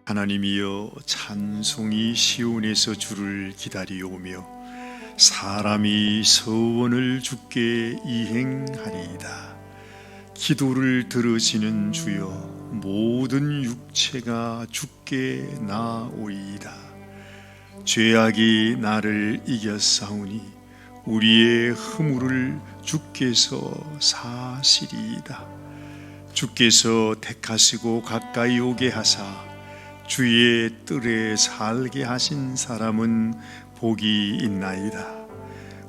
하나님이여, 찬송이 시온에서 주를 기다리오며 사람이 서원을 주께 이행하리이다. 기도를 들으시는 주여, 모든 육체가 주께 나오리이다. 죄악이 나를 이겼사오니 우리의 허물을 주께서 사시리이다. 주께서 택하시고 가까이 오게 하사 주의 뜰에 살게 하신 사람은 복이 있나이다.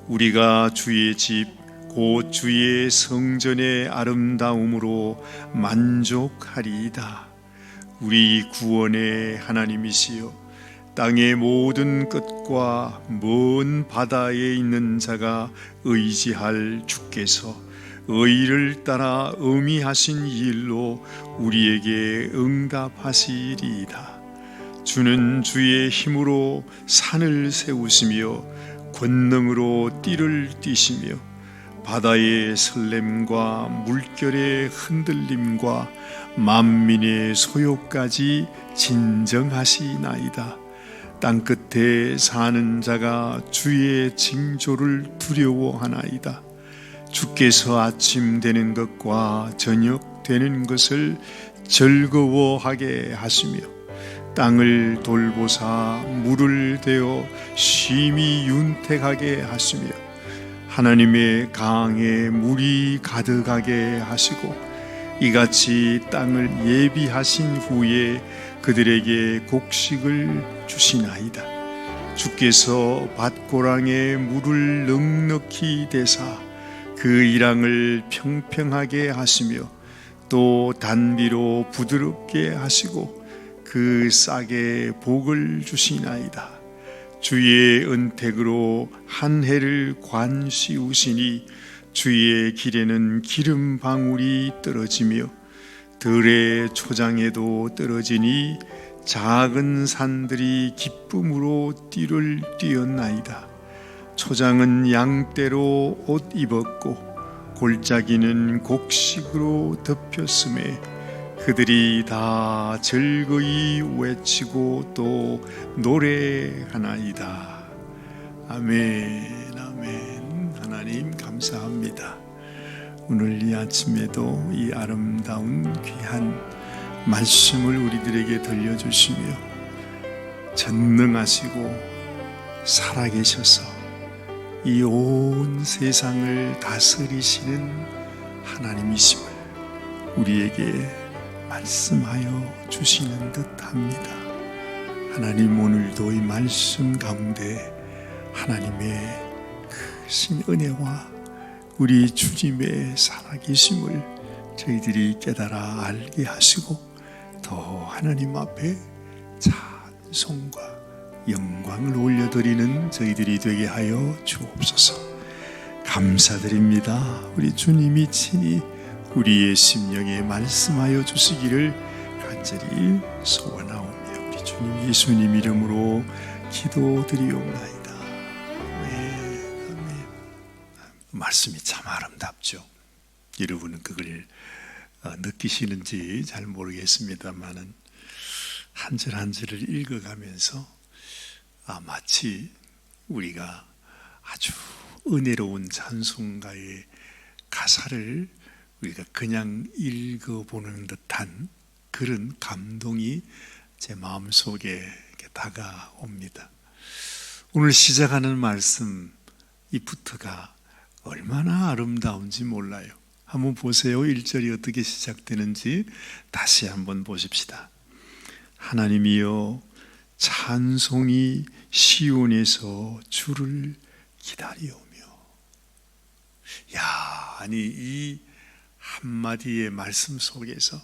우리가 주의 집 곧 주의 성전의 아름다움으로 만족하리이다. 우리 구원의 하나님이시여, 땅의 모든 끝과 먼 바다에 있는 자가 의지할 주께서 의를 따라 의미하신 일로 우리에게 응답하시리이다. 주는 주의 힘으로 산을 세우시며 권능으로 띠를 띠시며 바다의 설렘과 물결의 흔들림과 만민의 소요까지 진정하시나이다. 땅끝에 사는 자가 주의 징조를 두려워하나이다. 주께서 아침 되는 것과 저녁 되는 것을 즐거워하게 하시며 땅을 돌보사 물을 대어 쉼이 윤택하게 하시며 하나님의 강에 물이 가득하게 하시고 이같이 땅을 예비하신 후에 그들에게 곡식을 주시나이다. 주께서 밭고랑에 물을 넉넉히 대사 그 이랑을 평평하게 하시며 또 단비로 부드럽게 하시고 그 싹에 복을 주시나이다. 주의 은택으로 한 해를 관씌우시니 주의 길에는 기름 방울이 떨어지며 들의 초장에도 떨어지니 작은 산들이 기쁨으로 띠를 띄었나이다. 초장은 양떼로 옷 입었고 골짜기는 곡식으로 덮였음에 그들이 다 즐거이 외치고 또 노래하나이다. 아멘, 아멘. 하나님 감사합니다. 오늘 이 아침에도 이 아름다운 귀한 말씀을 우리들에게 들려주시며 전능하시고 살아계셔서 이 온 세상을 다스리시는 하나님이심을 우리에게 말씀하여 주시는 듯합니다. 하나님, 오늘도 이 말씀 가운데 하나님의 크신 은혜와 우리 주님의 살아계심을 저희들이 깨달아 알게 하시고 더 하나님 앞에 찬송과 영광을 올려드리는 저희들이 되게 하여 주옵소서. 감사드립니다. 우리 주님이 친히 우리의 심령에 말씀하여 주시기를 간절히 소원하오며 우리 주님 예수님 이름으로 기도드리옵나이다. 아멘, 아멘. 말씀이 참 아름답죠. 여러분은 그걸 느끼시는지 잘 모르겠습니다만은 한 절 한 절을 읽어가면서 마치 우리가 아주 은혜로운 찬송가의 가사를 우리가 그냥 읽어보는 듯한 그런 감동이 제 마음속에 다가옵니다. 오늘 시작하는 말씀 이부터가 얼마나 아름다운지 몰라요. 한번 보세요. 1절이 어떻게 시작되는지 다시 한번 보십시다. 하나님이여, 찬송이 시온에서 주를 기다리오며. 아니 이 한마디의 말씀 속에서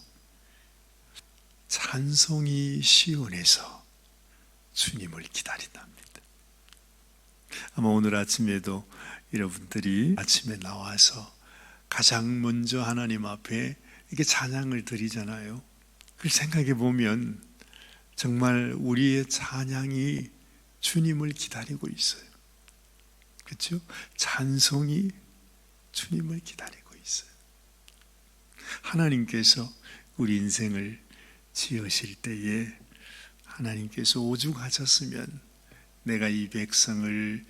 찬송이 시온에서 주님을 기다린답니다. 아마 오늘 아침에도 여러분들이 아침에 나와서 가장 먼저 하나님 앞에 이렇게 찬양을 드리잖아요. 그걸 생각해 보면 정말 우리의 찬양이 주님을 기다리고 있어요. 그렇죠? 찬송이 주님을 기다리고 있어요. 하나님께서 우리 인생을 지으실 때에 하나님께서 오죽하셨으면 내가 이 백성을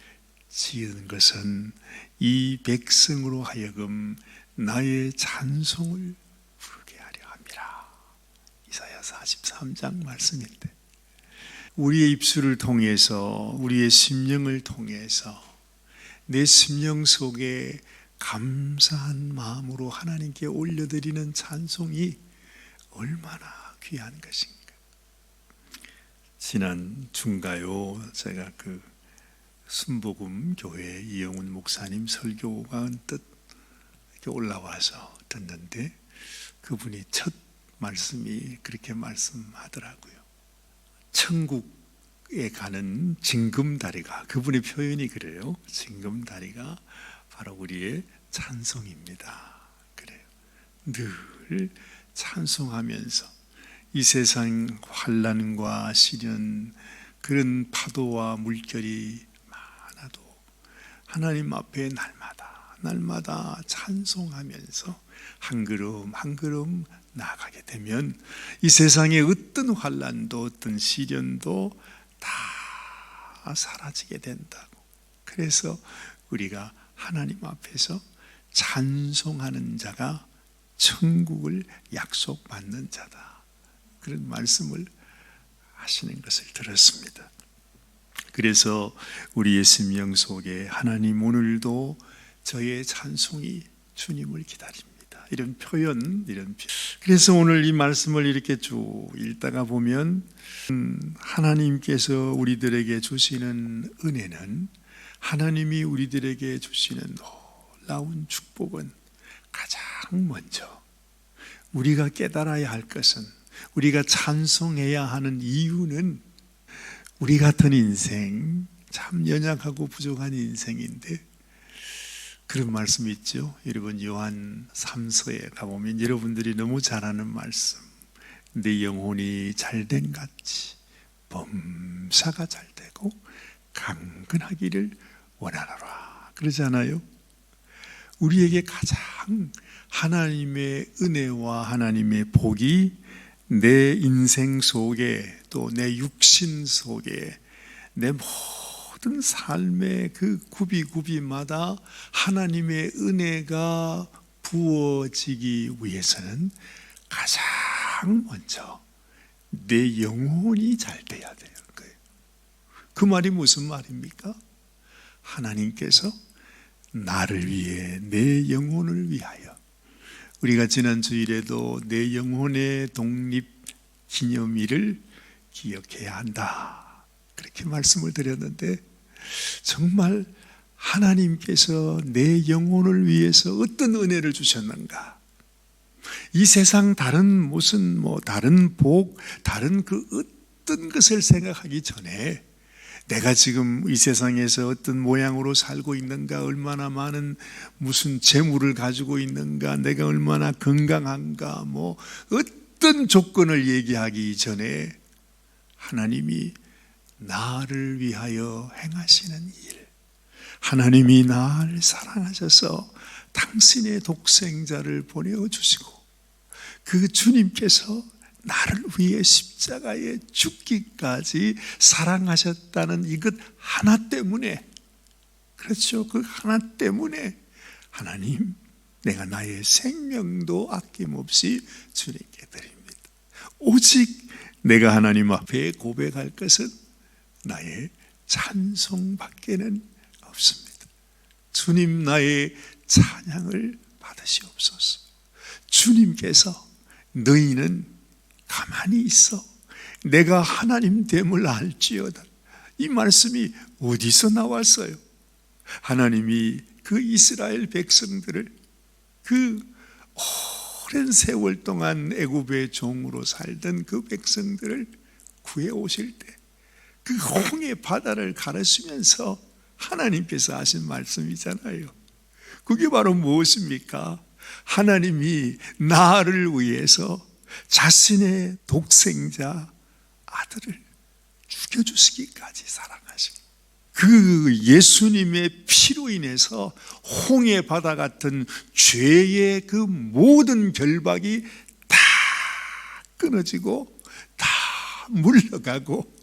지은 것은 이 백성으로 하여금 나의 찬송을 부르게 하려 함이라. 이사야 43장 말씀인데, 우리의 입술을 통해서, 우리의 심령을 통해서 내 심령 속에 감사한 마음으로 하나님께 올려드리는 찬송이 얼마나 귀한 것인가. 지난 중가요, 제가 순복음 교회 이영훈 목사님 설교가 언뜻 이렇게 올라와서 듣는데, 그분이 첫 말씀이 그렇게 말씀하더라고요. 천국에 가는 징금다리가, 그분의 표현이 그래요. 징금다리가 바로 우리의 찬송입니다. 그래요. 늘 찬송하면서 이 세상 환난과 시련, 그런 파도와 물결이 많아도 하나님 앞에 날마다 찬송하면서 한 걸음 한 걸음 나아가게 되면 이 세상의 어떤 환난도 어떤 시련도 다 사라지게 된다고. 그래서 우리가 하나님 앞에서 찬송하는 자가 천국을 약속받는 자다, 그런 말씀을 하시는 것을 들었습니다. 그래서 우리의 심령 속에 하나님 오늘도 저의 찬송이 주님을 기다립니다, 이런 표현. 그래서 오늘 이 말씀을 이렇게 쭉 읽다가 보면 하나님께서 우리들에게 주시는 은혜는, 하나님이 우리들에게 주시는 놀라운 축복은 가장 먼저 우리가 깨달아야 할 것은, 우리가 찬송해야 하는 이유는, 우리 같은 인생, 참 연약하고 부족한 인생인데, 그런 말씀이 있죠. 여러분 요한 3서에 가보면 여러분들이 너무 잘 아는 말씀, 내 영혼이 잘된 같이 범사가 잘되고 강건하기를 원하노라 그러잖아요. 우리에게 가장 하나님의 은혜와 하나님의 복이 내 인생 속에, 또 내 육신 속에, 내 모든 삶의 그 구비구비마다 하나님의 은혜가 부어지기 위해서는 가장 먼저 내 영혼이 잘 돼야 되는 거예요. 그 말이 무슨 말입니까? 하나님께서 나를 위해, 내 영혼을 위하여, 우리가 지난 주일에도 내 영혼의 독립 기념일을 기억해야 한다, 그렇게 말씀을 드렸는데, 정말 하나님께서 내 영혼을 위해서 어떤 은혜를 주셨는가. 이 세상 다른 다른 복, 다른 그 어떤 것을 생각하기 전에 내가 지금 이 세상에서 어떤 모양으로 살고 있는가, 얼마나 많은 무슨 재물을 가지고 있는가, 내가 얼마나 건강한가, 어떤 조건을 얘기하기 전에 하나님이 나를 위하여 행하시는 일, 하나님이 나를 사랑하셔서 당신의 독생자를 보내주시고, 그 주님께서 나를 위해 십자가에 죽기까지 사랑하셨다는 이것 하나 때문에, 그렇죠, 그 하나 때문에 하나님, 내가 나의 생명도 아낌없이 주님께 드립니다. 오직 내가 하나님 앞에 고백할 것은 나의 찬송밖에는 없습니다. 주님, 나의 찬양을 받으시옵소서. 주님께서 너희는 가만히 있어, 내가 하나님 됨을 알지어다. 이 말씀이 어디서 나왔어요? 하나님이 그 이스라엘 백성들을 그 오랜 세월 동안 애굽의 종으로 살던 그 백성들을 구해 오실 때 그 홍해 바다를 가르치면서 하나님께서 하신 말씀이잖아요. 그게 바로 무엇입니까? 하나님이 나를 위해서 자신의 독생자 아들을 죽여주시기까지 사랑하신 그 예수님의 피로 인해서 홍해 바다 같은 죄의 그 모든 결박이 다 끊어지고 다 물러가고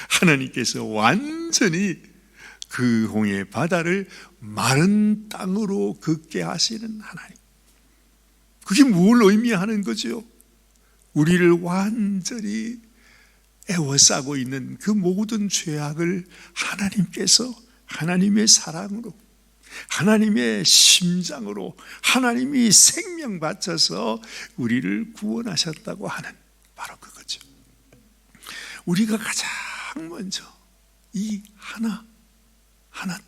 하나님께서 완전히 그 홍해 바다를 마른 땅으로 걷게 하시는 하나님. 그게 뭘 의미하는 거죠? 우리를 완전히 애워싸고 있는 그 모든 죄악을 하나님께서 하나님의 사랑으로, 하나님의 심장으로, 하나님이 생명 바쳐서 우리를 구원하셨다고 하는 바로 그거죠. 우리가 가장 먼저 이 하나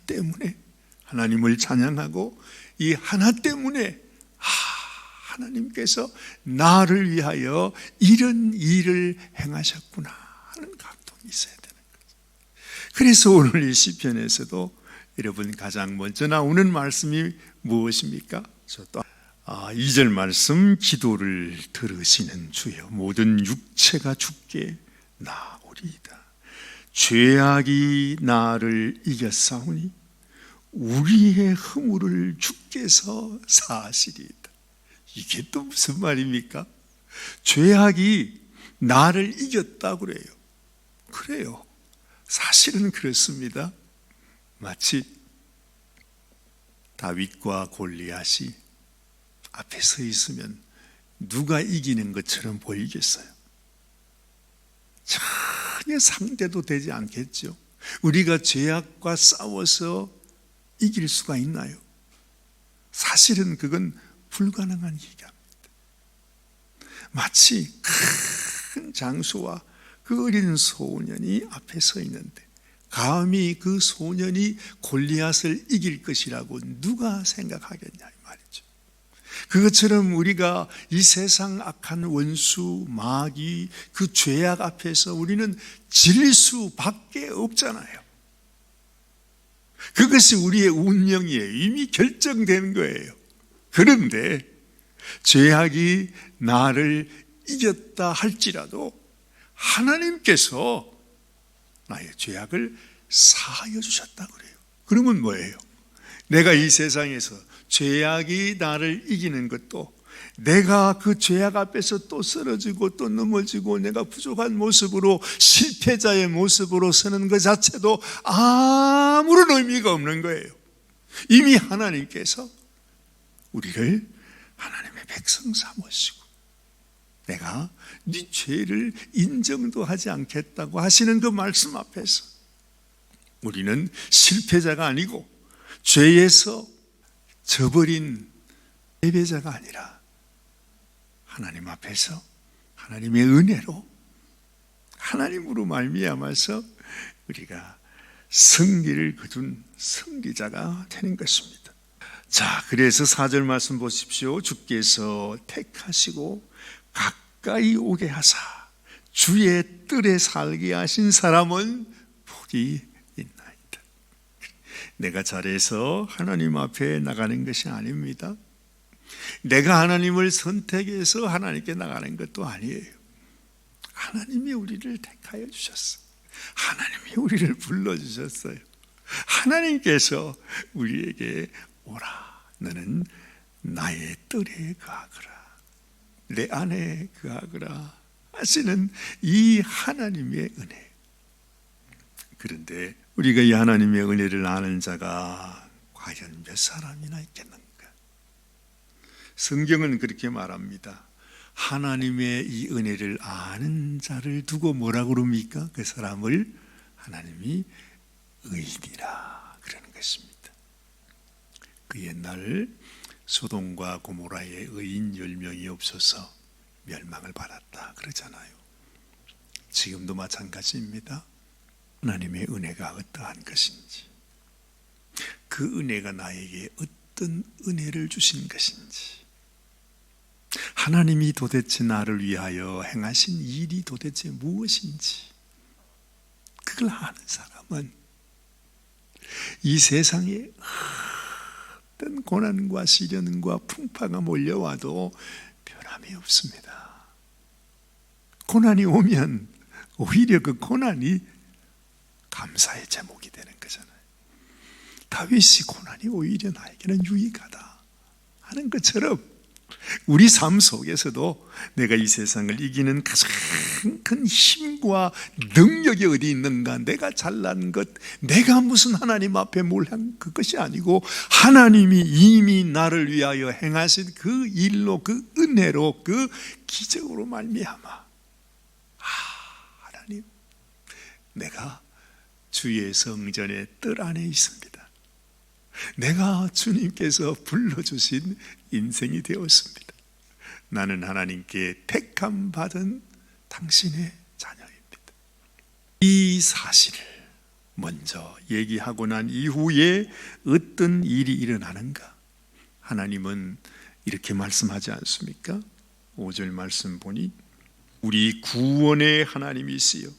때문에 하나님을 찬양하고, 이 하나 때문에 하나님께서 나를 위하여 이런 일을 행하셨구나 하는 감동이 있어야 되는 거죠. 그래서 오늘 이 시편에서도 여러분 가장 먼저 나오는 말씀이 무엇입니까? 2절 말씀, 기도를 들으시는 주여 모든 육체가 주께 나오리이다. 죄악이 나를 이겼사오니 우리의 허물을 주께서 사하시리이다. 이게 또 무슨 말입니까? 죄악이 나를 이겼다고 그래요. 그래요. 사실은 그렇습니다. 마치 다윗과 골리앗이 앞에 서 있으면 누가 이기는 것처럼 보이겠어요? 전혀 상대도 되지 않겠죠. 우리가 죄악과 싸워서 이길 수가 있나요? 사실은 그건 불가능한 얘기입니다. 마치 큰 장수와 그 어린 소년이 앞에 서 있는데 감히 그 소년이 골리앗을 이길 것이라고 누가 생각하겠냐 이 말이죠. 그것처럼 우리가 이 세상 악한 원수, 마귀, 그 죄악 앞에서 우리는 질 수밖에 없잖아요. 그것이 우리의 운명이에요. 이미 결정된 거예요. 그런데 죄악이 나를 이겼다 할지라도 하나님께서 나의 죄악을 사하여 주셨다고 그래요. 그러면 뭐예요? 내가 이 세상에서 죄악이 나를 이기는 것도, 내가 그 죄악 앞에서 또 쓰러지고 또 넘어지고 내가 부족한 모습으로, 실패자의 모습으로 서는 것 자체도 아무런 의미가 없는 거예요. 이미 하나님께서 우리를 하나님의 백성 삼으시고 내가 네 죄를 인정도 하지 않겠다고 하시는 그 말씀 앞에서 우리는 실패자가 아니고 죄에서 져버린 패배자가 아니라 하나님 앞에서 하나님의 은혜로, 하나님으로 말미암아서 우리가 승리를 거둔 승리자가 되는 것입니다. 자, 그래서 4절 말씀 보십시오. 주께서 택하시고 가까이 오게 하사 주의 뜰에 살게 하신 사람은 복이 있나이다. 내가 잘해서 하나님 앞에 나가는 것이 아닙니다. 내가 하나님을 선택해서 하나님께 나가는 것도 아니에요. 하나님이 우리를 택하여 주셨어. 하나님이 우리를 불러주셨어요. 하나님께서 우리에게 오라, 너는 나의 뜰에 거하거라, 내 안에 거하거라 하시는 이 하나님의 은혜. 그런데 우리가 이 하나님의 은혜를 아는 자가 과연 몇 사람이나 있겠는가? 성경은 그렇게 말합니다. 하나님의 이 은혜를 아는 자를 두고 뭐라고 그럽니까? 그 사람을 하나님이 의인이라 그러는 것입니다. 그 옛날 소돔과 고모라의 의인 10명이 없어서 멸망을 받았다 그러잖아요. 지금도 마찬가지입니다. 하나님의 은혜가 어떠한 것인지, 그 은혜가 나에게 어떤 은혜를 주신 것인지, 하나님이 도대체 나를 위하여 행하신 일이 도대체 무엇인지, 그걸 아는 사람은 이 세상에 어떤 고난과 시련과 풍파가 몰려와도 변함이 없습니다. 고난이 오면 오히려 그 고난이 감사의 제목이 되는 거잖아요. 다윗이 고난이 오히려 나에게는 유익하다 하는 것처럼 우리 삶 속에서도 내가 이 세상을 이기는 가장 큰 힘과 능력이 어디 있는가? 내가 잘난 것, 내가 무슨 하나님 앞에 뭘 한 그것이 아니고 하나님이 이미 나를 위하여 행하신 그 일로, 그 은혜로, 그 기적으로 말미암아 하나님, 내가 주의 성전의 뜰 안에 있습니다. 내가 주님께서 불러주신 인생이 되었습니다. 나는 하나님께 택함 받은 당신의 자녀입니다. 이 사실을 먼저 얘기하고 난 이후에 어떤 일이 일어나는가? 하나님은 이렇게 말씀하지 않습니까? 5절 말씀 보니 우리 구원의 하나님이시여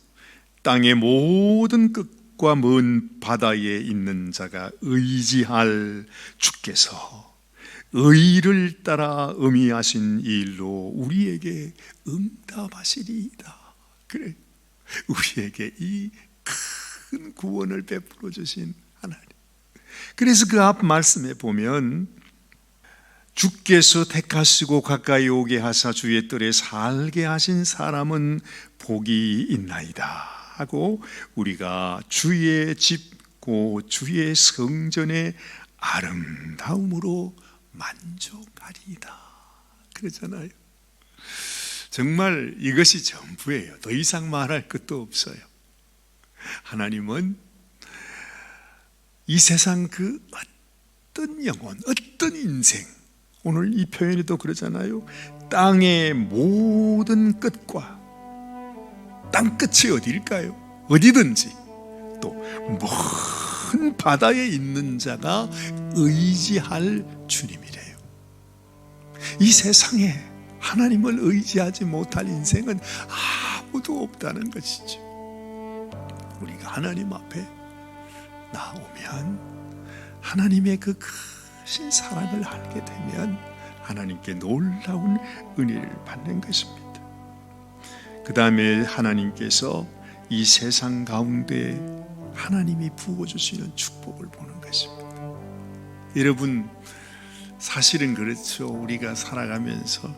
땅의 모든 끝과 먼 바다에 있는 자가 의지할 주께서 의를 따라 의미하신 일로 우리에게 응답하시리이다. 그래, 우리에게 이 큰 구원을 베풀어 주신 하나님. 그래서 그 앞 말씀에 보면 주께서 택하시고 가까이 오게 하사 주의 뜰에 살게 하신 사람은 복이 있나이다 하고, 우리가 주의 집고 주의 성전의 아름다움으로 만족하리이다 그러잖아요. 정말 이것이 전부예요. 더 이상 말할 것도 없어요. 하나님은 이 세상 그 어떤 영혼, 어떤 인생, 오늘 이 표현에도 그러잖아요. 땅의 모든 끝과, 땅 끝이 어디일까요? 어디든지, 또 먼 바다에 있는 자가 의지할 주님이래요. 이 세상에 하나님을 의지하지 못할 인생은 아무도 없다는 것이죠. 우리가 하나님 앞에 나오면 하나님의 그 크신 사랑을 알게 되면 하나님께 놀라운 은혜를 받는 것입니다. 그 다음에 하나님께서 이 세상 가운데 하나님이 부어주시는 축복을 보는 것입니다. 여러분, 사실은 그렇죠. 우리가 살아가면서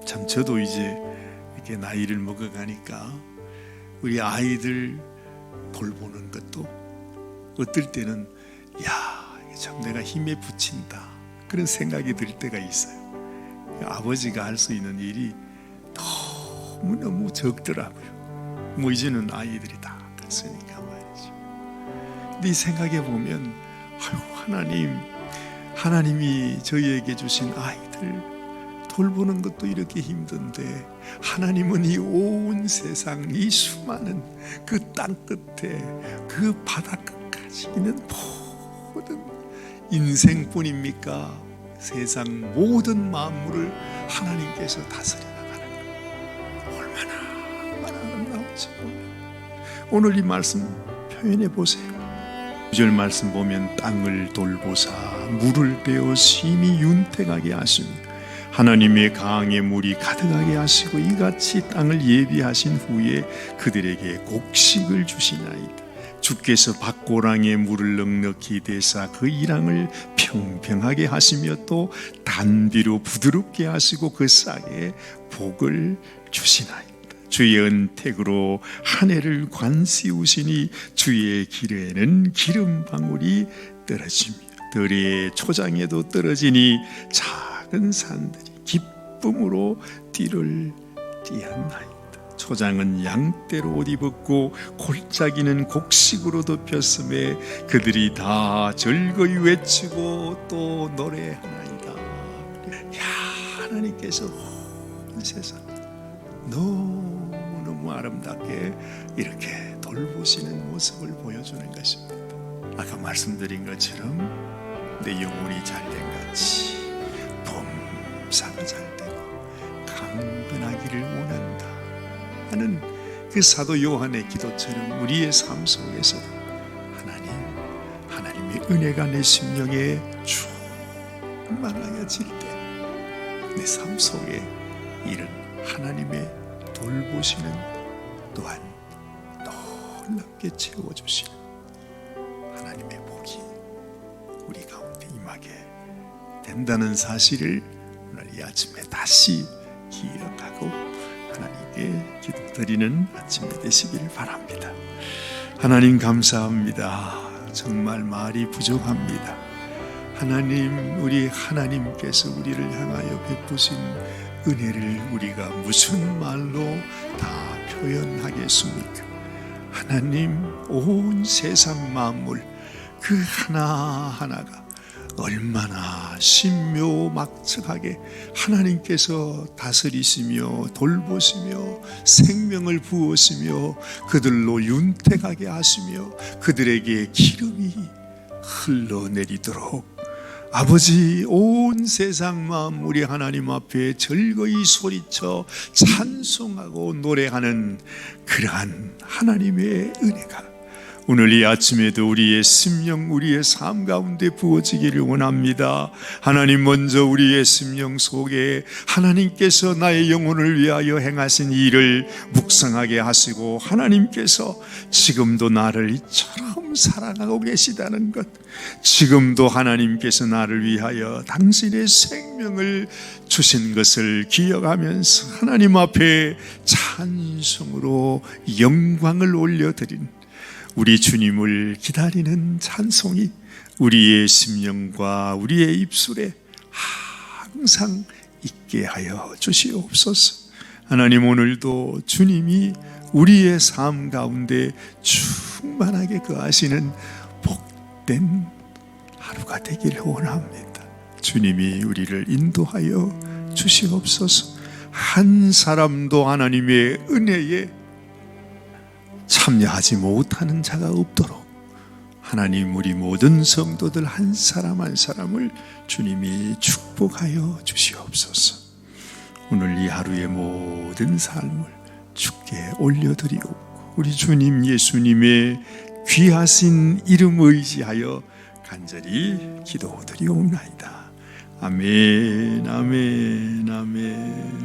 참 저도 이제 이렇게 나이를 먹어가니까 우리 아이들 돌보는 것도 어떨 때는 참 내가 힘에 부친다 그런 생각이 들 때가 있어요. 아버지가 할 수 있는 일이 너무너무 적더라고요. 뭐 이제는 아이들이 다 컸으니까 말이죠. 근데 이 생각해 보면 하나님이 저희에게 주신 아이들 돌보는 것도 이렇게 힘든데, 하나님은 이 온 세상, 이 수많은 그 땅 끝에 그 바다 끝까지 있는 모든 인생뿐입니까? 세상 모든 만물을 하나님께서 다스려 나가는 것, 얼마나 아름다운지 몰라요. 오늘 이 말씀 표현해 보세요. 9절 말씀 보면 땅을 돌보사 물을 빼어 심히 윤택하게 하시며 하나님의 강의 물이 가득하게 하시고 이같이 땅을 예비하신 후에 그들에게 곡식을 주시나이다. 주께서 밭고랑에 물을 넉넉히 대사 그 이랑을 평평하게 하시며 또 단비로 부드럽게 하시고 그 싹에 복을 주시나이다. 주의 은택으로 한 해를 관시우시니 주의 길에는 기름방울이 떨어지며 들의 초장에도 떨어지니 작은 산들이 기쁨으로 띠를 띠었나이다. 초장은 양떼로 옷 입었고 골짜기는 곡식으로 덮였음에 그들이 다 즐거이 외치고 또 노래하나이다. 하나님께서 온 세상 너무너무 아름답게 이렇게 돌보시는 모습을 보여주는 것입니다. 아까 말씀드린 것처럼 내 영혼이 잘된 같이 범사가 잘되고 강건하기를 원한다 하는 그 사도 요한의 기도처럼 우리의 삶 속에서도 하나님의 은혜가 내 심령에 충만하여질 때 내 삶 속에 이런 하나님의 돌보시는, 또한 놀랍게 채워주시는 하나님의 복이 우리 가운데 임하게 된다는 사실을 오늘 이 아침에 다시 기억하고 하나님께 기도드리는 아침이 되시길 바랍니다. 하나님 감사합니다. 정말 말이 부족합니다. 하나님, 우리 하나님께서 우리를 향하여 베푸신 은혜를 우리가 무슨 말로 다 표현하겠습니까? 하나님, 온 세상 만물 그 하나하나가 얼마나 신묘막측하게 하나님께서 다스리시며 돌보시며 생명을 부으시며 그들로 윤택하게 하시며 그들에게 기름이 흘러내리도록 아버지, 온 세상 만물이 하나님 앞에 즐거이 소리쳐 찬송하고 노래하는 그러한 하나님의 은혜가 오늘 이 아침에도 우리의 심령, 우리의 삶 가운데 부어지기를 원합니다. 하나님, 먼저 우리의 심령 속에 하나님께서 나의 영혼을 위하여 행하신 일을 묵상하게 하시고 하나님께서 지금도 나를 이처럼 사랑하고 계시다는 것, 지금도 하나님께서 나를 위하여 당신의 생명을 주신 것을 기억하면서 하나님 앞에 찬송으로 영광을 올려드린 우리 주님을 기다리는 찬송이 우리의 심령과 우리의 입술에 항상 있게 하여 주시옵소서. 하나님, 오늘도 주님이 우리의 삶 가운데 충만하게 거하시는 복된 하루가 되기를 원합니다. 주님이 우리를 인도하여 주시옵소서. 한 사람도 하나님의 은혜에 참여하지 못하는 자가 없도록 하나님, 우리 모든 성도들 한 사람 한 사람을 주님이 축복하여 주시옵소서. 오늘 이 하루의 모든 삶을 주께 올려드리옵고 우리 주님 예수님의 귀하신 이름 의지하여 간절히 기도드리옵나이다. 아멘, 아멘, 아멘.